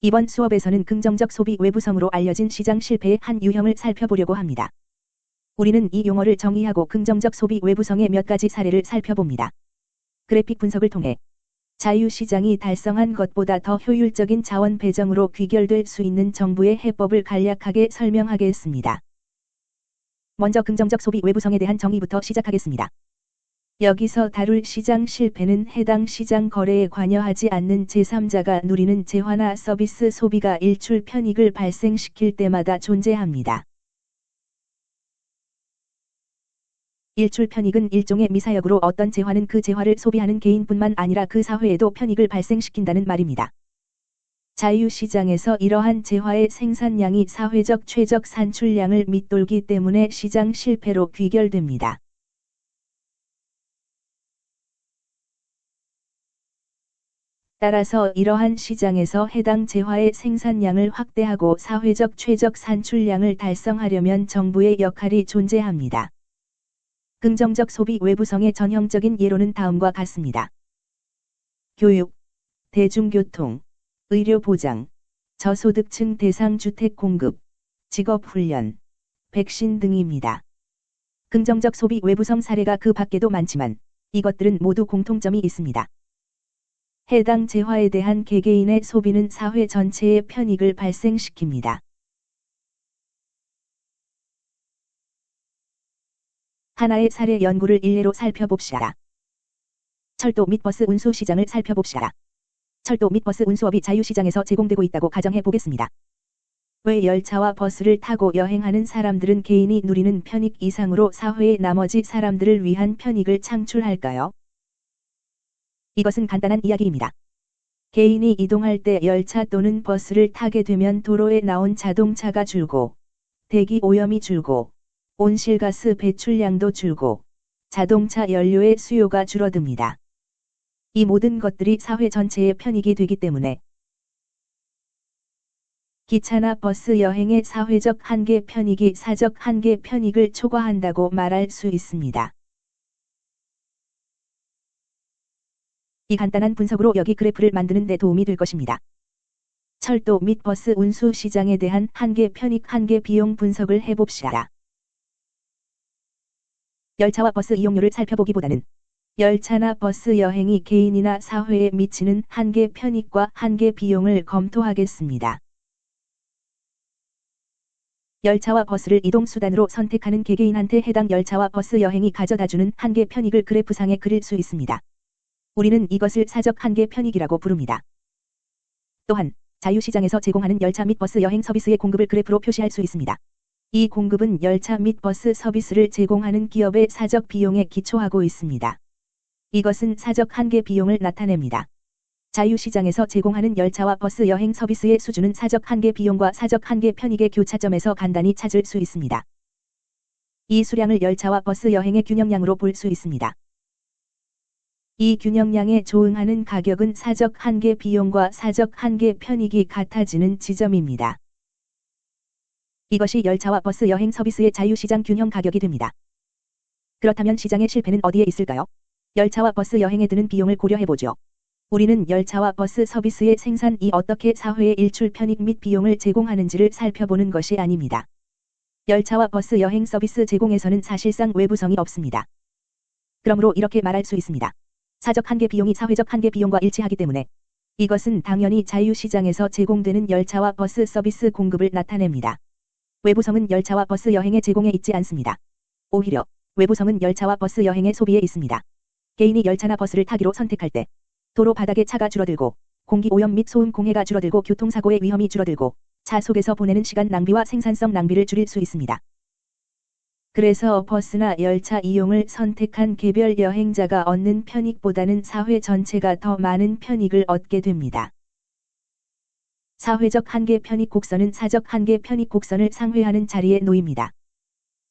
이번 수업에서는 긍정적 소비 외부성으로 알려진 시장 실패의 한 유형을 살펴보려고 합니다. 우리는 이 용어를 정의하고 긍정적 소비 외부성의 몇 가지 사례를 살펴봅니다. 그래픽 분석을 통해 자유시장이 달성한 것보다 더 효율적인 자원 배정으로 귀결될 수 있는 정부의 해법을 간략하게 설명하겠습니다. 먼저 긍정적 소비 외부성에 대한 정의부터 시작하겠습니다. 여기서 다룰 시장 실패는 해당 시장 거래에 관여하지 않는 제3자가 누리는 재화나 서비스 소비가 일출 편익을 발생시킬 때마다 존재합니다. 일출 편익은 일종의 미사역으로 어떤 재화는 그 재화를 소비하는 개인뿐만 아니라 그 사회에도 편익을 발생시킨다는 말입니다. 자유시장에서 이러한 재화의 생산량이 사회적 최적 산출량을 밑돌기 때문에 시장 실패로 귀결됩니다. 따라서 이러한 시장에서 해당 재화의 생산량을 확대하고 사회적 최적 산출량을 달성하려면 정부의 역할이 존재합니다. 긍정적 소비 외부성의 전형적인 예로는 다음과 같습니다. 교육, 대중교통, 의료보장, 저소득층 대상 주택 공급, 직업훈련, 백신 등입니다. 긍정적 소비 외부성 사례가 그 밖에도 많지만 이것들은 모두 공통점이 있습니다. 해당 재화에 대한 개개인의 소비는 사회 전체의 편익을 발생시킵니다. 하나의 사례 연구를 일례로 살펴봅시다. 철도 및 버스 운수 시장을 살펴봅시다. 철도 및 버스 운수업이 자유시장에서 제공되고 있다고 가정해 보겠습니다. 왜 열차와 버스를 타고 여행하는 사람들은 개인이 누리는 편익 이상으로 사회의 나머지 사람들을 위한 편익을 창출할까요? 이것은 간단한 이야기입니다. 개인이 이동할 때 열차 또는 버스를 타게 되면 도로에 나온 자동차가 줄고, 대기 오염이 줄고, 온실가스 배출량도 줄고, 자동차 연료의 수요가 줄어듭니다. 이 모든 것들이 사회 전체의 편익이 되기 때문에 기차나 버스 여행의 사회적 한계 편익이 사적 한계 편익을 초과한다고 말할 수 있습니다. 이 간단한 분석으로 여기 그래프를 만드는 데 도움이 될 것입니다. 철도 및 버스 운수 시장에 대한 한계 편익 한계 비용 분석을 해봅시다. 열차와 버스 이용료를 살펴보기보다는 열차나 버스 여행이 개인이나 사회에 미치는 한계 편익과 한계 비용을 검토하겠습니다. 열차와 버스를 이동수단으로 선택하는 개개인한테 해당 열차와 버스 여행이 가져다주는 한계 편익을 그래프상에 그릴 수 있습니다. 우리는 이것을 사적 한계 편익이라고 부릅니다. 또한 자유시장에서 제공하는 열차 및 버스 여행 서비스의 공급을 그래프로 표시할 수 있습니다. 이 공급은 열차 및 버스 서비스를 제공하는 기업의 사적 비용에 기초하고 있습니다. 이것은 사적 한계 비용을 나타냅니다. 자유시장에서 제공하는 열차와 버스 여행 서비스의 수준은 사적 한계 비용과 사적 한계 편익의 교차점에서 간단히 찾을 수 있습니다. 이 수량을 열차와 버스 여행의 균형량으로 볼 수 있습니다. 이 균형량에 조응하는 가격은 사적 한계 비용과 사적 한계 편익이 같아지는 지점입니다. 이것이 열차와 버스 여행 서비스의 자유시장 균형 가격이 됩니다. 그렇다면 시장의 실패는 어디에 있을까요? 열차와 버스 여행에 드는 비용을 고려해보죠. 우리는 열차와 버스 서비스의 생산이 어떻게 사회의 일출 편익 및 비용을 제공하는지를 살펴보는 것이 아닙니다. 열차와 버스 여행 서비스 제공에서는 사실상 외부성이 없습니다. 그러므로 이렇게 말할 수 있습니다. 사적 한계 비용이 사회적 한계 비용과 일치하기 때문에 이것은 당연히 자유시장에서 제공되는 열차와 버스 서비스 공급을 나타냅니다. 외부성은 열차와 버스 여행의 제공에 있지 않습니다. 오히려 외부성은 열차와 버스 여행의 소비에 있습니다. 개인이 열차나 버스를 타기로 선택할 때 도로 바닥의 차가 줄어들고 공기 오염 및 소음 공해가 줄어들고 교통사고의 위험이 줄어들고 차 속에서 보내는 시간 낭비와 생산성 낭비를 줄일 수 있습니다. 그래서 버스나 열차 이용을 선택한 개별 여행자가 얻는 편익보다는 사회 전체가 더 많은 편익을 얻게 됩니다. 사회적 한계 편익 곡선은 사적 한계 편익 곡선을 상회하는 자리에 놓입니다.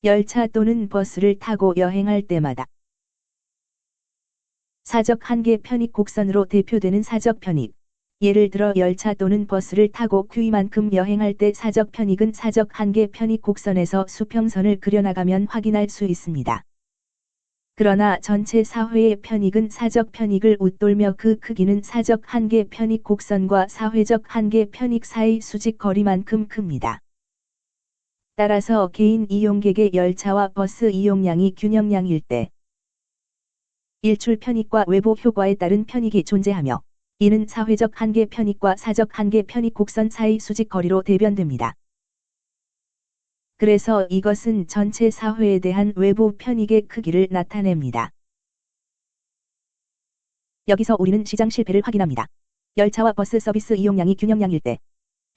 열차 또는 버스를 타고 여행할 때마다 사적 한계 편익 곡선으로 대표되는 사적 편익, 예를 들어 열차 또는 버스를 타고 Q만큼 여행할 때 사적 편익은 사적 한계 편익 곡선에서 수평선을 그려나가면 확인할 수 있습니다. 그러나 전체 사회의 편익은 사적 편익을 웃돌며 그 크기는 사적 한계 편익 곡선과 사회적 한계 편익 사이 수직 거리만큼 큽니다. 따라서 개인 이용객의 열차와 버스 이용량이 균형량일 때 일출 편익과 외부 효과에 따른 편익이 존재하며 이는 사회적 한계 편익과 사적 한계 편익 곡선 사이 수직 거리로 대변됩니다. 그래서 이것은 전체 사회에 대한 외부 편익의 크기를 나타냅니다. 여기서 우리는 시장 실패를 확인합니다. 열차와 버스 서비스 이용량이 균형량일 때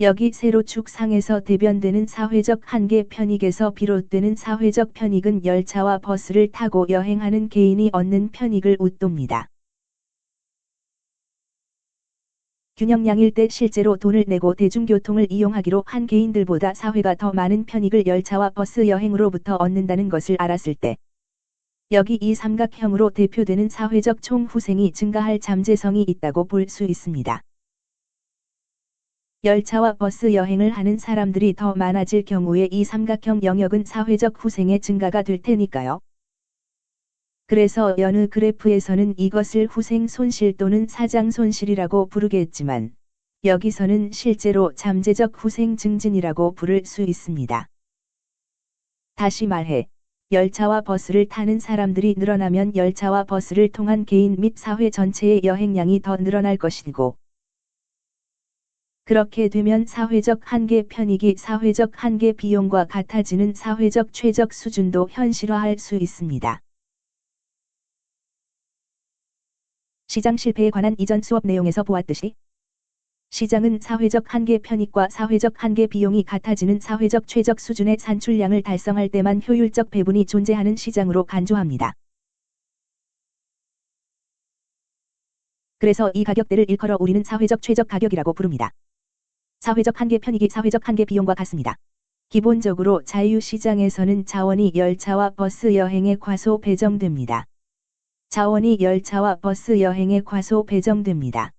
여기 세로축 상에서 대변되는 사회적 한계 편익에서 비롯되는 사회적 편익은 열차와 버스를 타고 여행하는 개인이 얻는 편익을 웃돕니다. 균형량일 때 실제로 돈을 내고 대중교통을 이용하기로 한 개인들보다 사회가 더 많은 편익을 열차와 버스 여행으로부터 얻는다는 것을 알았을 때 여기 이 삼각형으로 대표되는 사회적 총후생이 증가할 잠재성이 있다고 볼 수 있습니다. 열차와 버스 여행을 하는 사람들이 더 많아질 경우에 이 삼각형 영역은 사회적 후생의 증가가 될 테니까요. 그래서 여느 그래프에서는 이것을 후생 손실 또는 사장 손실이라고 부르겠지만 여기서는 실제로 잠재적 후생 증진이라고 부를 수 있습니다. 다시 말해 열차와 버스를 타는 사람들이 늘어나면 열차와 버스를 통한 개인 및 사회 전체의 여행량이 더 늘어날 것이고 그렇게 되면 사회적 한계 편익이 사회적 한계 비용과 같아지는 사회적 최적 수준도 현실화할 수 있습니다. 시장 실패에 관한 이전 수업 내용에서 보았듯이 시장은 사회적 한계 편익과 사회적 한계 비용이 같아지는 사회적 최적 수준의 산출량을 달성할 때만 효율적 배분이 존재하는 시장으로 간주합니다. 그래서 이 가격대를 일컬어 우리는 사회적 최적 가격이라고 부릅니다. 사회적 한계 편익이 사회적 한계 비용과 같습니다. 기본적으로 자유시장에서는 자원이 열차와 버스 여행에 과소 배정됩니다. 자원이 열차와 버스 여행에 과소 배정됩니다.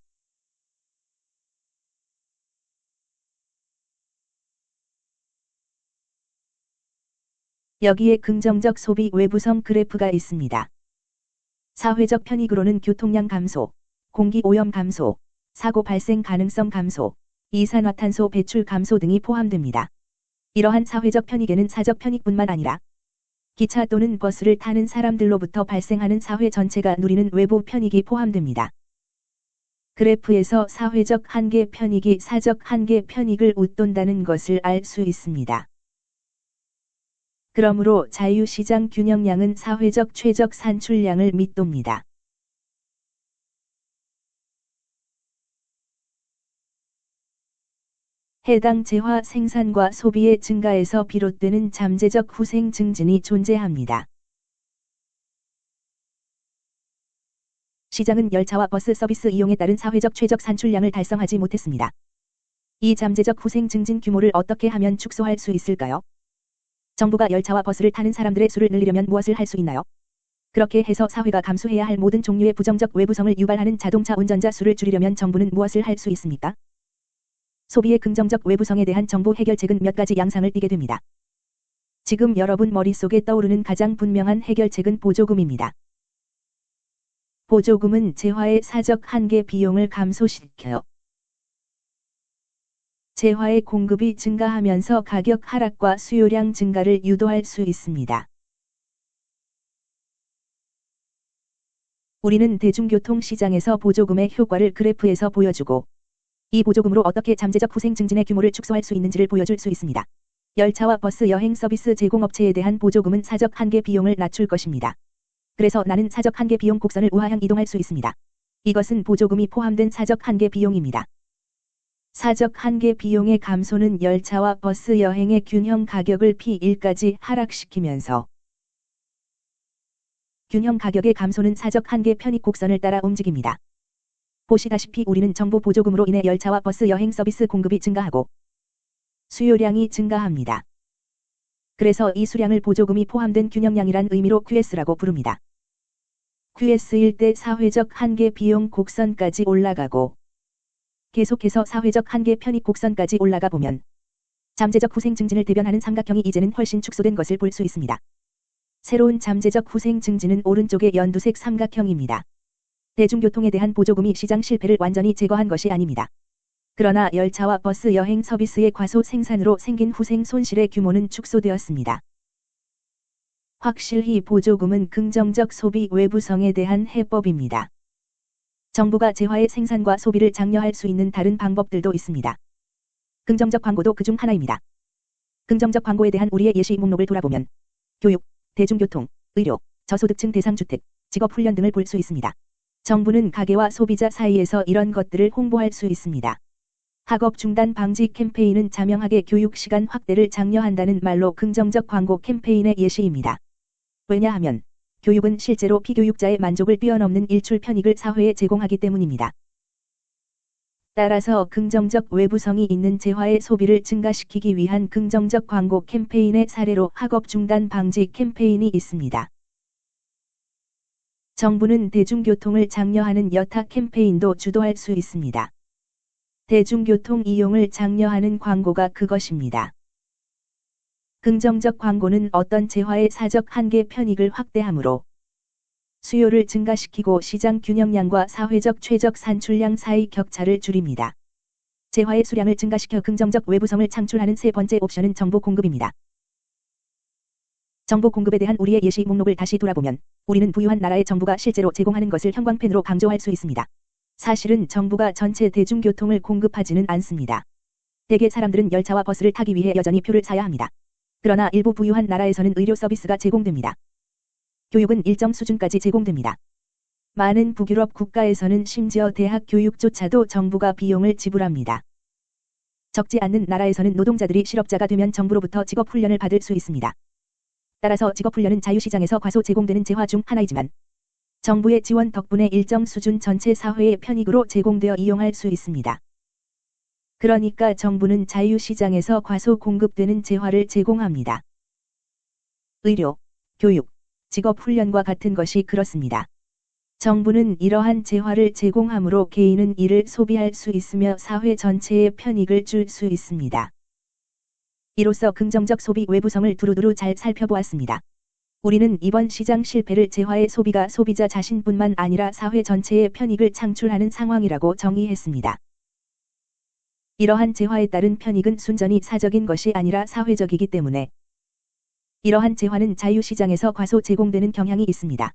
여기에 긍정적 소비 외부성 그래프가 있습니다. 사회적 편익으로는 교통량 감소, 공기 오염 감소, 사고 발생 가능성 감소, 이산화탄소 배출 감소 등이 포함됩니다. 이러한 사회적 편익에는 사적 편익뿐만 아니라 기차 또는 버스를 타는 사람들로부터 발생하는 사회 전체가 누리는 외부 편익이 포함됩니다. 그래프에서 사회적 한계 편익이 사적 한계 편익을 웃돈다는 것을 알 수 있습니다. 그러므로 자유시장 균형량은 사회적 최적 산출량을 밑돕니다. 해당 재화 생산과 소비의 증가에서 비롯되는 잠재적 후생 증진이 존재합니다. 시장은 열차와 버스 서비스 이용에 따른 사회적 최적 산출량을 달성하지 못했습니다. 이 잠재적 후생 증진 규모를 어떻게 하면 축소할 수 있을까요? 정부가 열차와 버스를 타는 사람들의 수를 늘리려면 무엇을 할 수 있나요? 그렇게 해서 사회가 감수해야 할 모든 종류의 부정적 외부성을 유발하는 자동차 운전자 수를 줄이려면 정부는 무엇을 할 수 있습니까? 소비의 긍정적 외부성에 대한 정부 해결책은 몇 가지 양상을 띠게 됩니다. 지금 여러분 머릿속에 떠오르는 가장 분명한 해결책은 보조금입니다. 보조금은 재화의 사적 한계 비용을 감소시켜요. 재화의 공급이 증가하면서 가격 하락과 수요량 증가를 유도할 수 있습니다. 우리는 대중교통 시장에서 보조금의 효과를 그래프에서 보여주고 이 보조금으로 어떻게 잠재적 후생 증진의 규모를 축소할 수 있는지를 보여줄 수 있습니다. 열차와 버스 여행 서비스 제공업체에 대한 보조금은 사적 한계 비용을 낮출 것입니다. 그래서 나는 사적 한계 비용 곡선을 우하향 이동할 수 있습니다. 이것은 보조금이 포함된 사적 한계 비용입니다. 사적 한계 비용의 감소는 열차와 버스 여행의 균형 가격을 P1까지 하락시키면서 균형 가격의 감소는 사적 한계 편익 곡선을 따라 움직입니다. 보시다시피 우리는 정부 보조금으로 인해 열차와 버스 여행 서비스 공급이 증가하고 수요량이 증가합니다. 그래서 이 수량을 보조금이 포함된 균형량이란 의미로 QS라고 부릅니다. QS일 때 사회적 한계 비용 곡선까지 올라가고 계속해서 사회적 한계 편익 곡선까지 올라가 보면 잠재적 후생 증진을 대변하는 삼각형이 이제는 훨씬 축소된 것을 볼 수 있습니다. 새로운 잠재적 후생 증지는 오른쪽의 연두색 삼각형입니다. 대중교통에 대한 보조금이 시장 실패를 완전히 제거한 것이 아닙니다. 그러나 열차와 버스 여행 서비스의 과소 생산으로 생긴 후생 손실의 규모는 축소되었습니다. 확실히 보조금은 긍정적 소비 외부성에 대한 해법입니다. 정부가 재화의 생산과 소비를 장려할 수 있는 다른 방법들도 있습니다. 긍정적 광고도 그중 하나입니다. 긍정적 광고에 대한 우리의 예시 목록을 돌아보면 교육, 대중교통, 의료, 저소득층 대상 주택, 직업훈련 등을 볼 수 있습니다. 정부는 가게와 소비자 사이에서 이런 것들을 홍보할 수 있습니다. 학업 중단 방지 캠페인은 자명하게 교육 시간 확대를 장려한다는 말로 긍정적 광고 캠페인의 예시입니다. 왜냐하면 교육은 실제로 피교육자의 만족을 뛰어넘는 일출 편익을 사회에 제공하기 때문입니다. 따라서 긍정적 외부성이 있는 재화의 소비를 증가시키기 위한 긍정적 광고 캠페인의 사례로 학업 중단 방지 캠페인이 있습니다. 정부는 대중교통을 장려하는 여타 캠페인도 주도할 수 있습니다. 대중교통 이용을 장려하는 광고가 그것입니다. 긍정적 광고는 어떤 재화의 사적 한계 편익을 확대하므로 수요를 증가시키고 시장 균형량과 사회적 최적 산출량 사이 격차를 줄입니다. 재화의 수량을 증가시켜 긍정적 외부성을 창출하는 세 번째 옵션은 정보 공급입니다. 정보 공급에 대한 우리의 예시 목록을 다시 돌아보면 우리는 부유한 나라의 정부가 실제로 제공하는 것을 형광펜으로 강조할 수 있습니다. 사실은 정부가 전체 대중교통을 공급하지는 않습니다. 대개 사람들은 열차와 버스를 타기 위해 여전히 표를 사야 합니다. 그러나 일부 부유한 나라에서는 의료 서비스가 제공됩니다. 교육은 일정 수준까지 제공됩니다. 많은 북유럽 국가에서는 심지어 대학 교육조차도 정부가 비용을 지불합니다. 적지 않는 나라에서는 노동자들이 실업자가 되면 정부로부터 직업훈련을 받을 수 있습니다. 따라서 직업훈련은 자유시장에서 과소 제공되는 재화 중 하나이지만 정부의 지원 덕분에 일정 수준 전체 사회의 편익으로 제공되어 이용할 수 있습니다. 그러니까 정부는 자유시장에서 과소 공급되는 재화를 제공합니다. 의료, 교육, 직업훈련과 같은 것이 그렇습니다. 정부는 이러한 재화를 제공함으로 개인은 이를 소비할 수 있으며 사회 전체의 편익을 줄 수 있습니다. 이로써 긍정적 소비 외부성을 두루두루 잘 살펴보았습니다. 우리는 이번 시장 실패를 재화의 소비가 소비자 자신뿐만 아니라 사회 전체의 편익을 창출하는 상황이라고 정의했습니다. 이러한 재화에 따른 편익은 순전히 사적인 것이 아니라 사회적이기 때문에 이러한 재화는 자유시장에서 과소 제공되는 경향이 있습니다.